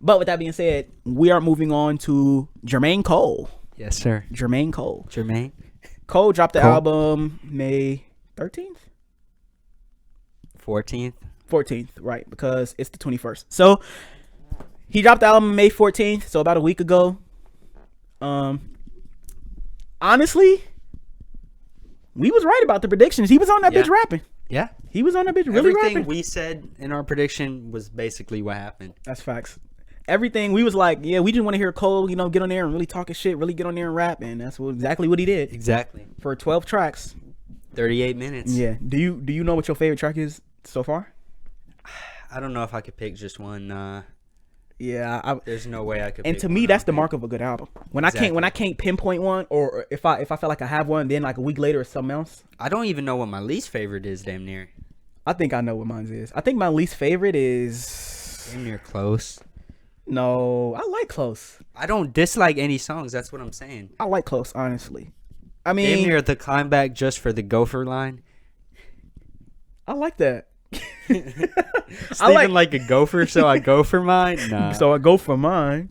But with that being said, we are moving on to J.Cole. Yes, sir. J.Cole. Jermaine. Cole dropped the album May 13th? 14th, right, because it's the 21st. So he dropped the album May 14th, so about a week ago. Honestly, we was right about the predictions. He was on that bitch rapping. Yeah. He was on that bitch really Everything rapping. we said in our prediction was basically what happened. That's facts. Everything we was like, yeah, we just want to hear Cole, get on there and really talk his shit, really get on there and rap, and that's exactly what he did. Exactly. For 12 tracks. 38 minutes. Yeah. Do you know what your favorite track is so far? I don't know if I could pick just one. Yeah, there's no way I could. And pick to one me, that's the mark of a good album. When Exactly. I can't pinpoint one, or if I feel like I have one, then like a week later it's something else. I don't even know what my least favorite is. Damn near. I think I know what mine is. I think my least favorite is Damn near Close. No, I like Close. I don't dislike any songs. That's what I'm saying. I like Close, honestly. I mean, Damn near the climb back just for the gopher line. I like that. Sleeping like a gopher, so I go for mine. Nah. So I go for mine.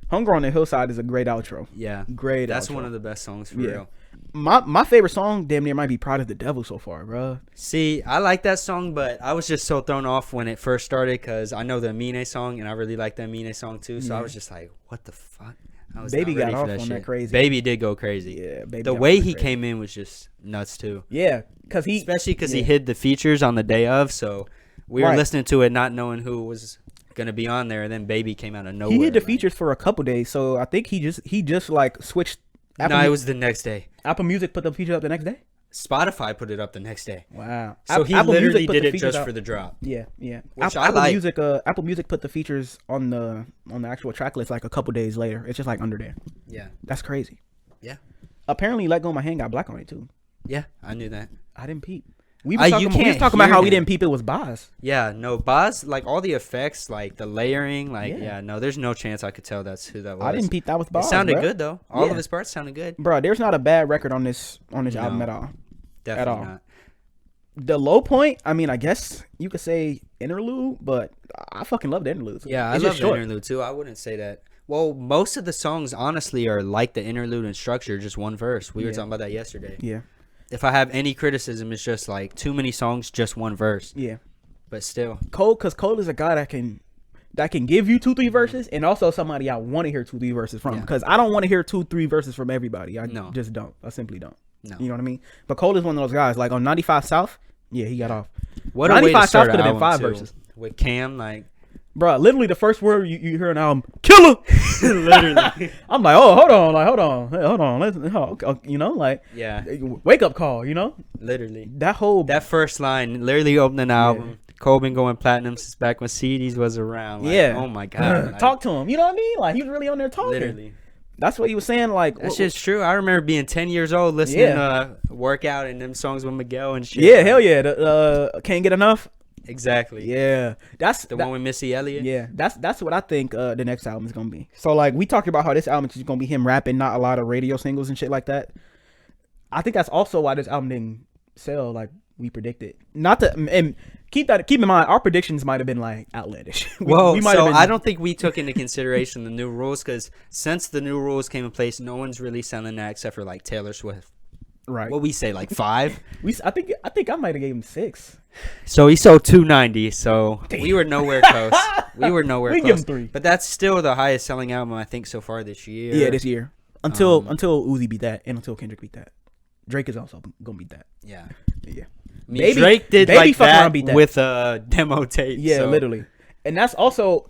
Hunger on the Hillside is a great outro. Yeah, great. That's outro. one of the best songs for real. My favorite song, damn near, might be "Pride of the Devil" so far, bro. See, I like that song, but I was just so thrown off when it first started because I know the Amine song, and I really like the Amine song too. So I was just like, "What the fuck?" I was Baby not ready got for off that on shit. that crazy. Baby did go crazy. Yeah, Baby. The way he came in was just nuts too. Yeah, because especially because he hid the features on the day of, so we were listening to it not knowing who was gonna be on there, and then Baby came out of nowhere. He hid the features for a couple days, so I think he just like switched. No, it was the next day. Apple Music put the feature up the next day. Spotify put it up the next day. Wow. So he Apple literally Music did it just for the drop. Yeah. Which Apple Music put the features on the actual track list like a couple days later. It's just like under there. Yeah. That's crazy. Yeah. Apparently, Let Go of My Hand got black on it too. Yeah, I knew that. I didn't peep. We was talking about how we didn't peep it was Boz. Yeah, no, Boz, like all the effects, like the layering, like no, there's no chance I could tell that's who that was. I didn't peep that was Boz. It sounded good though. All of his parts sounded good. Bro, there's not a bad record on this album at all. Definitely not. The low point, I mean, I guess you could say interlude, but I fucking love the interludes. Yeah, I love the interlude too. I wouldn't say that. Well, most of the songs honestly are like the interlude and structure, just one verse. We were talking about that yesterday. Yeah. If I have any criticism, it's just like too many songs, just one verse. Yeah. But still. Because Cole is a guy that can give you 2-3 verses, and also somebody I want to hear 2-3 verses from. Because I don't want to hear 2-3 verses from everybody. I just don't. I simply don't. No. You know what I mean? But Cole is one of those guys. Like on 95 South, he got off. What a way to start could have been 5 too. verses. With Cam, like. Bro, literally the first word you hear an album, killer. Literally. I'm like, oh, hold on. Wake up call, Literally. That first line, literally opening the album. Yeah. Cole been going platinum since back when CDs was around. Like, oh my God. Talk to him. You know what I mean? Like, he was really on there talking. Literally. That's what he was saying. Like, that's just true. I remember being 10 years old listening to Workout and them songs with Miguel and shit. Yeah, hell yeah. Can't Get Enough. Exactly. Yeah, that's the one with Missy Elliott. Yeah, that's what I think the next album is gonna be. So like we talked about how this album is gonna be him rapping, not a lot of radio singles and shit like that. I think that's also why this album didn't sell like we predicted. And keep in mind, our predictions might have been like outlandish. I don't think we took into consideration the new rules because since the new rules came in place, no one's really selling that except for like Taylor Swift. Right. What we say, like 5? I think I might have gave him 6. So he sold 290. So we were nowhere close. We close. Give him 3. But that's still the highest selling album I think so far this year. Yeah, this year. Until Uzi beat that, and until Kendrick beat that. Drake is also gonna beat that. Yeah. Yeah. I mean, Drake did like that with a demo tape. Yeah, literally. And that's also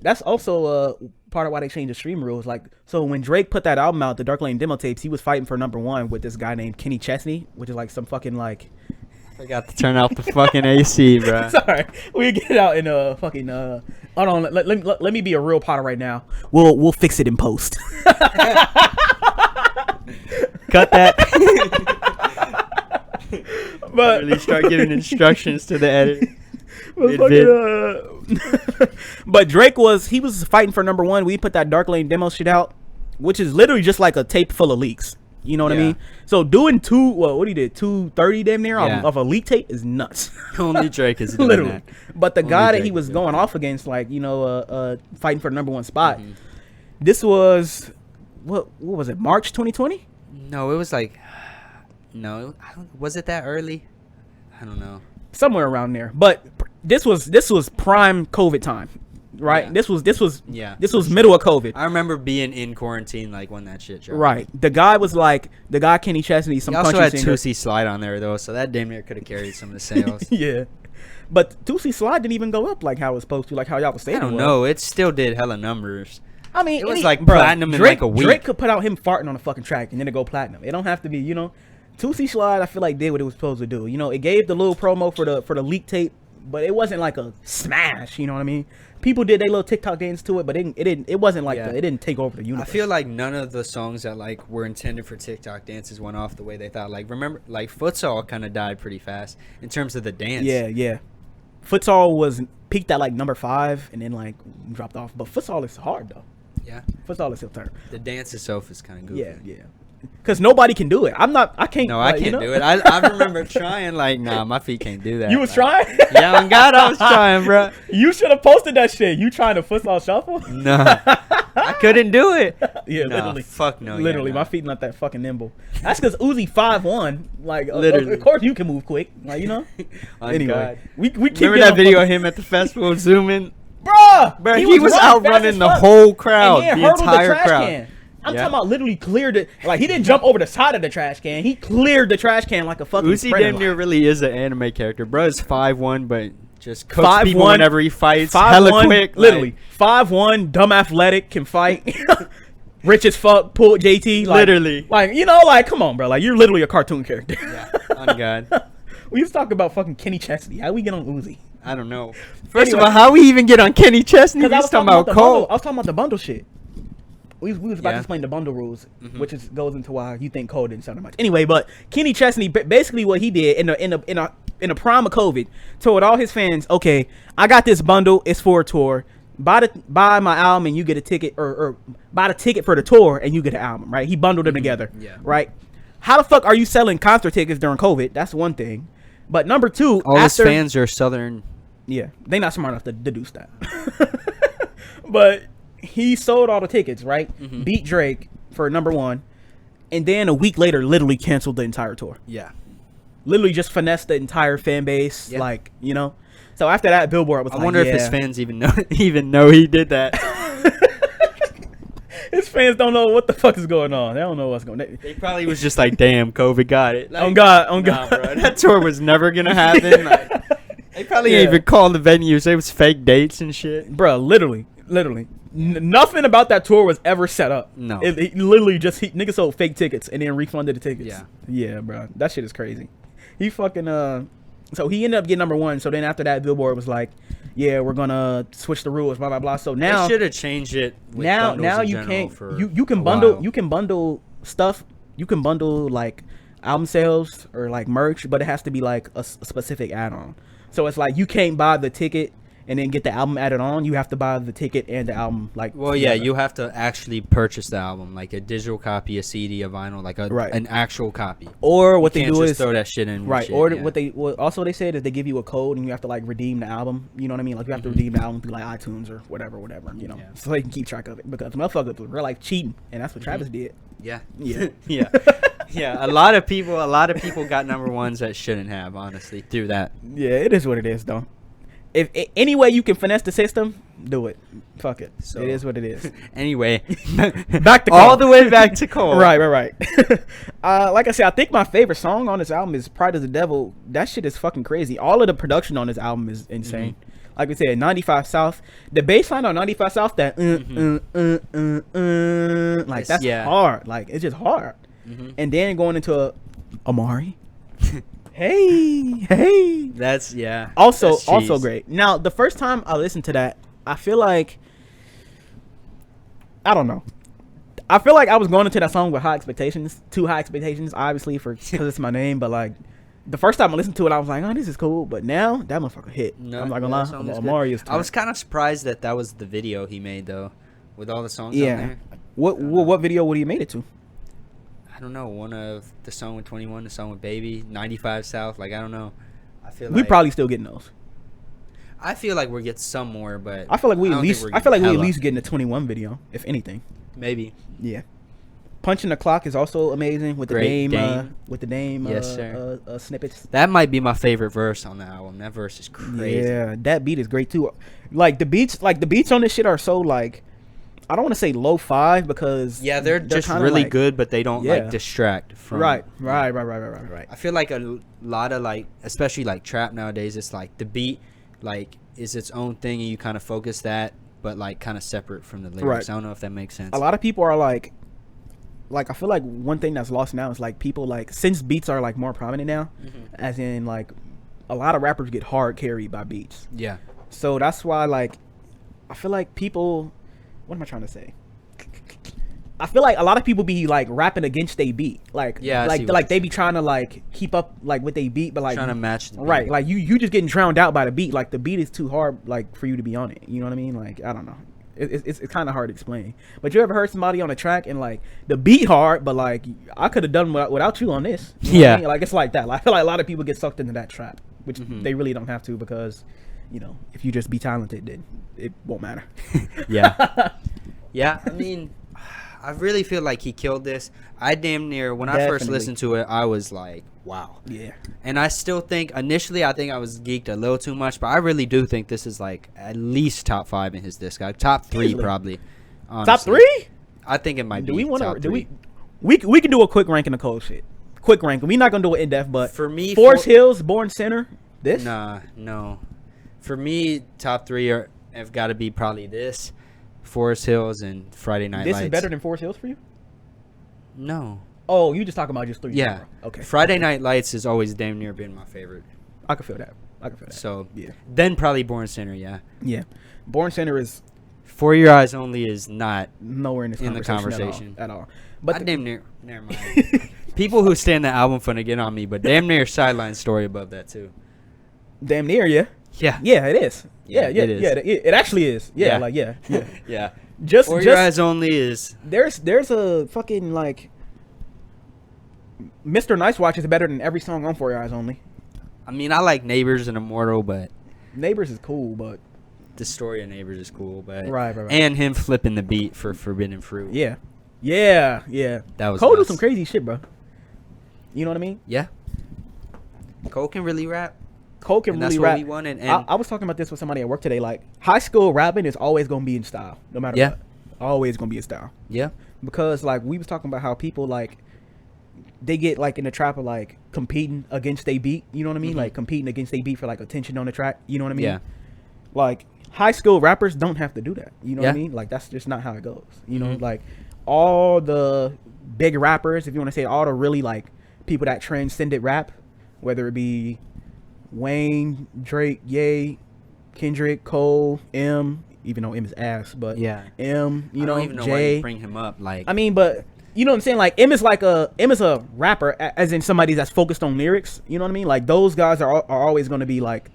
part of why they changed the stream rules. Like, so when Drake put that album out, the Dark Lane demo tapes, he was fighting for #1 with this guy named Kenny Chesney, which is like some fucking like. Forgot to turn off the fucking AC, bro. Sorry, we get out in a fucking. Hold on, let me be a real Potter right now. We'll fix it in post. Cut that. But really start giving instructions to the edit. But Drake was fighting for #1. We put that Dark Lane demo shit out, which is literally just like a tape full of leaks. You know what I Yeah. mean? So doing what he did, 230 damn near Yeah. of a leak tape is nuts. Only Drake is doing Literally. that. But the Only guy that Drake he is was doing going that. off against, like, fighting for the number one spot. Mhm. This was what was it? March 2020? No, it was like, no, was it that early? I don't know. Somewhere around there. But this was prime COVID time, right? Yeah. This was Yeah, middle of COVID. I remember being in quarantine like when that shit dropped. Right. The guy Kenny Chesney, some He also country had singer. Tootsie Slide on there though, so that damn near could have carried some of the sales. Yeah. But Tootsie Slide didn't even go up like how it was supposed to, like how y'all was saying. I don't know. It still did hella numbers. I mean, It was any- like bruh, platinum in Drake, like a week. Drake could put out him farting on a fucking track and then it go platinum. It don't have to be, Tootsie Slide, I feel like did what it was supposed to do. It gave the little promo for the leak tape, but it wasn't like a smash. You know what I mean? People did their little TikTok dance to it, but it wasn't like Yeah. it didn't take over the universe. I feel like none of the songs that like were intended for TikTok dances went off the way they thought. Like remember, like Futsal kind of died pretty fast in terms of the dance. Yeah. Futsal was peaked at like number 5 and then like dropped off. But futsal is hard though. Yeah. Futsal is still turn. The dance itself is kind of goofy. Yeah. Because nobody can do it. I can't. No, I can't do it. I remember trying. Like, nah, my feet can't do that. You was Like, trying? Yeah, on God, I was trying, bro. You should have posted that shit. You trying to futsal shuffle? Nah, I couldn't do it. Yeah, Nah, literally. fuck no. Literally, yeah, my nah. feet not that fucking nimble. That's because Uzi 5'1". Like, Literally. of course you can move quick. Like, On anyway, God. we keep Remember getting that on video of fucking- him at the festival zooming? Bruh, Bro, he was running outrunning fast as the fuck. whole crowd, And the then hurdled entire trash crowd. can. I'm Yeah. talking about literally cleared it. Like, he didn't jump over the side of the trash can. He cleared the trash can like a fucking Uzi sprinter damn near line. really is an anime character. Bro is 5'1", but just cooks 5'1", people whenever he fights. 5'1", Hella quick. literally. 5'1", dumb athletic, can fight. Rich as fuck, pull JT. Like, Literally. Like, come on, bro. Like, you're literally a cartoon character. Yeah, on God. We was talking about fucking Kenny Chesney. How we get on Uzi? I don't know. First Anyway. of all, how we even get on Kenny Chesney? We Because I was was talking talking about the Cole. bundle. I was talking about the bundle shit. We was about Yeah. to explain the bundle rules, Mhm. which goes into why you think Cole didn't sound much. Anyway, but Kenny Chesney, basically what he did in a prime of COVID, told all his fans, okay, I got this bundle. It's for a tour. Buy my album and you get a ticket, or buy the ticket for the tour and you get an album. Right? He bundled them together. Yeah. Right. How the fuck are you selling concert tickets during COVID? That's one thing. But number two, All his after, fans are Southern. yeah, they not smart enough to deduce that. But he sold all the tickets, right? Mhm. Beat Drake for number 1, and then a week later, literally canceled the entire tour. Yeah. Literally just finessed the entire fan base, Yeah. like, So after that, Billboard was I like, wonder if his yeah. fans even know he did that. His fans don't know what the fuck is going on. They don't know what's going on. They probably was just like, damn, COVID got it. Like, On God, nah, God. bro, that tour was never gonna happen. Like, they probably ain't Yeah. even called the venues. It was fake dates and shit. Bro, literally. Nothing about that tour was ever set up. No. It literally just, niggas sold fake tickets and then refunded the tickets. Yeah. Yeah, bro. That shit is crazy. He fucking, so he ended up getting number 1. So then after that, Billboard was like, yeah, we're gonna switch the rules, blah, blah, blah. So now, They should have changed it. With now bundles in you general can't, for you can a bundle, while. you can bundle stuff. You can bundle like album sales or like merch, but it has to be like a specific add-on. So it's like you can't buy the ticket and then get the album added on. You have to buy the ticket and the album like. Well, yeah, together. you have to actually purchase the album, like a digital copy, a CD, a vinyl, like Right. an actual copy. Or what You they can't do just is throw that shit in. with right. shit, Or yeah. what they said is they give you a code and you have to like redeem the album. You know what I mean? Like you have to redeem the album through like iTunes or whatever. Yeah. So they can keep track of it because motherfuckers were real like cheating, and that's what Travis did. Yeah. Yeah. Yeah. Yeah. A lot of people got number 1s that shouldn't have, honestly, through that. Yeah, it is what it is, though. If any way you can finesse the system, do it. Fuck it. So- It is what it is. Anyway, Back to all Cole. the way back to Cole. Right. Like I said, I think my favorite song on this album is "Pride of the Devil." That shit is fucking crazy. All of the production on this album is insane. Like we said, 95 South. The bass line on 95 South, that like It's- that's yeah. hard. Like it's just hard. Mhm. And then going into Amari. hey. That's yeah. Also That's cheese. great. Now, the first time I listened to that, I feel like I don't know. I feel like I was going into that song with high expectations, too high expectations, obviously because it's my name. But like the first time I listened to it, I was like, "Oh, this is cool." But now that motherfucker hit. No, I'm not that gonna song lie. is good. Amari is. I was kind of surprised that was the video he made though, with all the songs on Yeah. there. What video would he have made it to? don't know, one of the song with 21, the song with Baby, 95 South. Like, I don't know. I feel We like probably still getting those. I feel like we're getting some more, but I feel like we I at don't think least. we're I feel like we at hella. least getting a 21 video, if anything. Maybe. Yeah. Punching the Clock is also amazing with the Great Dame. Dame. Yes, sir. Snippets. That might be my favorite verse on the album. That verse is crazy. Yeah, that beat is great too. Like the beats on this shit are so like, I don't want to say lo-fi because Yeah, they're just kinda really like, good, but they don't Yeah. like distract from. Right. I feel like a lot of like, especially like trap nowadays, it's like the beat like is its own thing, and you kind of focus that, but like kind of separate from the lyrics. Right. I don't know if that makes sense. A lot of people are like I feel like one thing that's lost now is like people like, since beats are like more prominent now, as in like a lot of rappers get hard carried by beats. Yeah. So that's why like I feel like people, what am I trying to say? I feel like a lot of people be like rapping against they beat, like Yeah, I see like what like you're they be trying to like keep up like with they beat, but like Trying to match the beat. right, like you just getting drowned out by the beat. Like the beat is too hard like for you to be on it. You know what I mean? Like I don't know. It's kind of hard to explain. But you ever heard somebody on a track and like the beat hard, but like I could have done without you on this. You know what I mean? Like it's like that. Like, I feel like a lot of people get sucked into that trap, which they really don't have to, because if you just be talented, then it won't matter. Yeah. Yeah, I mean, I really feel like he killed this. I damn near, when I first Definitely. listened to it, I was like, wow. Yeah. And I still think, initially, I think I was geeked a little too much, but I really do think this is like at least top 5 in his discography. Top 3, Easily. probably. Top honestly. 3? I think it might Do be. we want top to? Do 3. we can do a quick ranking of Cole shit. Quick ranking. We're not gonna do it in depth, but For me, Forest Hills, Born Center. This. Nah, no. For me, top 3 have got to be probably this, Forest Hills, and Friday Night This Lights. is better than Forest Hills for you? No. Oh, you just talking about just 3. Yeah. Bro. Okay. Friday Night Lights has always damn near been my favorite. I can feel that. So, yeah. then probably Born Center, yeah. Yeah. Born Center is For Your Eyes Only is not nowhere in this in the conversation conversation. at all. But But damn near, never mind. People who stand the album finna get on me, but damn near Sideline Story above that too. damn near, yeah. Yeah. Yeah, it is. Yeah, Yeah, it is. Yeah, it actually is. Yeah, Yeah. like yeah. Yeah. Just For Your Eyes Only is there's a fucking like Mr. Nice Watch is better than every song on For Your Eyes Only. I mean, I like Neighbors and Immortal, but Neighbors is cool, but the story of Neighbors is cool, but right. and him flipping the beat for Forbidden Fruit. Yeah. That was Cole do nuts. some crazy shit, bro. You know what I mean? Yeah. Cole can really rap. Cole can And really that's rap. what we wanted. And I was talking about this with somebody at work today. Like, high school rapping is always gonna be in style, no matter Yeah. what. Always gonna be in style. yeah. Because like we was talking about how people like they get like in the trap of like competing against they beat. You know what I mean? Mhm. Like competing against they beat for like attention on the track. You know what I mean? Yeah. Like high school rappers don't have to do that. You know what I Yeah. mean? Like that's just not how it goes. You know, Mhm. like all the big rappers, if you want to say all the really like people that transcended rap, whether it be Wayne, Drake, Ye, Kendrick, Cole, M, even though M is ass, but Yeah. M, you I know, don't even know why Jay. you bring him up. Like, I mean, but you know what I'm saying? Like M is a rapper, as in somebody that's focused on lyrics. You know what I mean? Like those guys are always going to be like.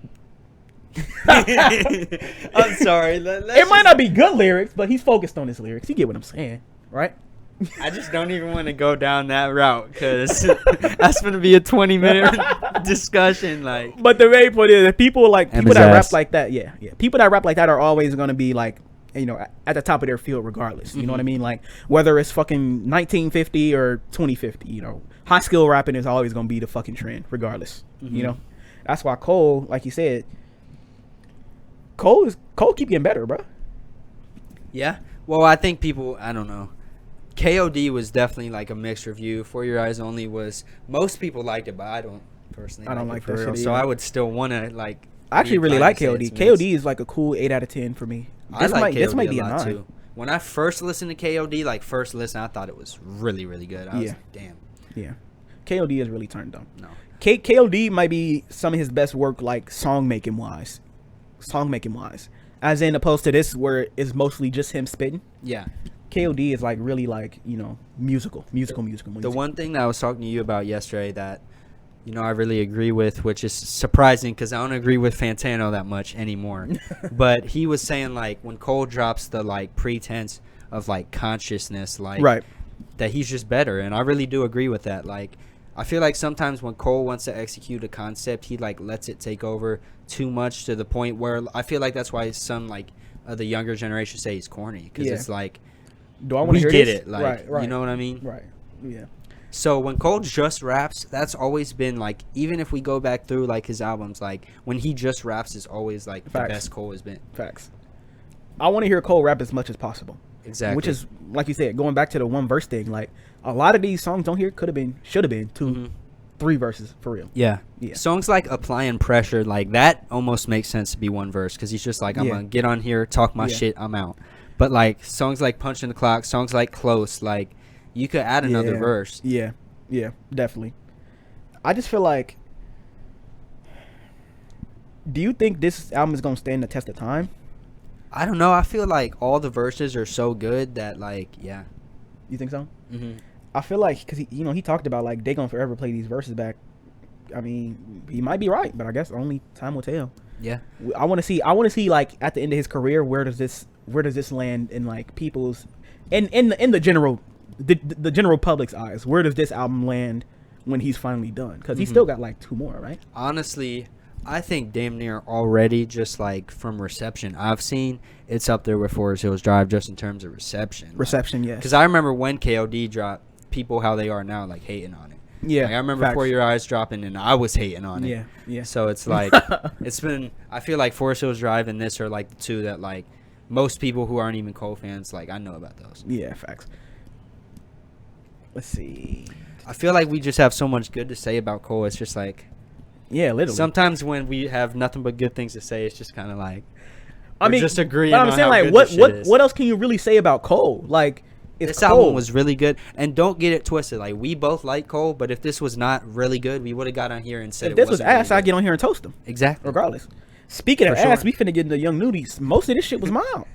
I'm sorry. It might not be good lyrics, but he's focused on his lyrics. You get what I'm saying, right? I just don't even want to go down that route because that's going to be a 20-minute discussion. Like, But the main point is that people Emma's that rap ass. like that, yeah. People that rap like that are always going to be like, at the top of their field regardless. You know what I mean? Like whether it's fucking 1950 or 2050, high skill rapping is always going to be the fucking trend regardless. You know? That's why Cole, like you said, Cole keep getting better, bro. yeah. Well, I think people, I don't know. KOD was definitely like a mixed review. For Your Eyes Only was, most people liked it, but I don't personally. I don't like like it for that real. shit So either. I would still want to like. I actually really be like inclined KOD. to say it's KOD is like a cool 8 out of 10 for me. I like this KOD might be a a lot 9. too. When I first listened to KOD, like first listen, I thought it was really, really good. I was like, damn. Yeah. KOD is really turned on. No. KOD might be some of his best work, like song making wise, as in opposed to this where it's mostly just him spitting. Yeah. KOD is like really like musical. The one thing that I was talking to you about yesterday that, I really agree with, which is surprising because I don't agree with Fantano that much anymore. But he was saying like when Cole drops the like pretense of like consciousness, like Right. that he's just better, and I really do agree with that. Like, I feel like sometimes when Cole wants to execute a concept, he like lets it take over too much to the point where I feel like that's why some like the younger generation say he's corny, because it's like, do I want to hear get this? it? Like, you know what I mean? Right. Yeah. So when Cole just raps, that's always been like, even if we go back through like his albums, like when he just raps is always like Facts. the best Cole has been. Facts. I want to hear Cole rap as much as possible. Exactly. Which is, like you said, going back to the one verse thing. Like a lot of these songs on here should have been 2, 3 verses for real. Yeah. Yeah. Songs like Applying Pressure, like that almost makes sense to be one verse, because he's just like, I'm gonna get on here, talk my shit, I'm out. But like songs like Punching the Clock, songs like Close, like you could add another verse. Yeah, definitely. I just feel like, do you think this album is gonna stand the test of time? I don't know. I feel like all the verses are so good that like, yeah. You think so? Mm-hmm. I feel like, because he talked about like they gonna forever play these verses back. I mean, he might be right, but I guess only time will tell. Yeah. I want to see like at the end of his career, where does this land in like people's in the general the general public's eyes? Where does this album land when he's finally done? Because he's still got like 2 more, right? Honestly, I think damn near already, just like from reception I've seen, it's up there with Forest Hills Drive just in terms of reception. Reception, yes. Because I remember when KOD dropped, people how they are now, like hating on it. Yeah. Like, I remember For Your Eyes dropping, and I was hating on it. Yeah. So it's like, it's been, I feel like Forest Hills Drive and this are like the two that like most people who aren't even Cole fans, like I know about those. Yeah, facts. Let's see. I feel like we just have so much good to say about Cole. It's just like, yeah, literally. sometimes when we have nothing but good things to say, it's just kind of like, I mean, just agreeing. But I'm on saying, how like, good what else can you really say about Cole? Like, this Cole. album was really good, and don't get it twisted. Like, we both like Cole, but if this was not really good, we would have got on here and said if this was ass, I'd get on here and toast him. Exactly. Regardless. Speaking of For sure. ass, we finna get into Young Nudies. Most of this shit was mild.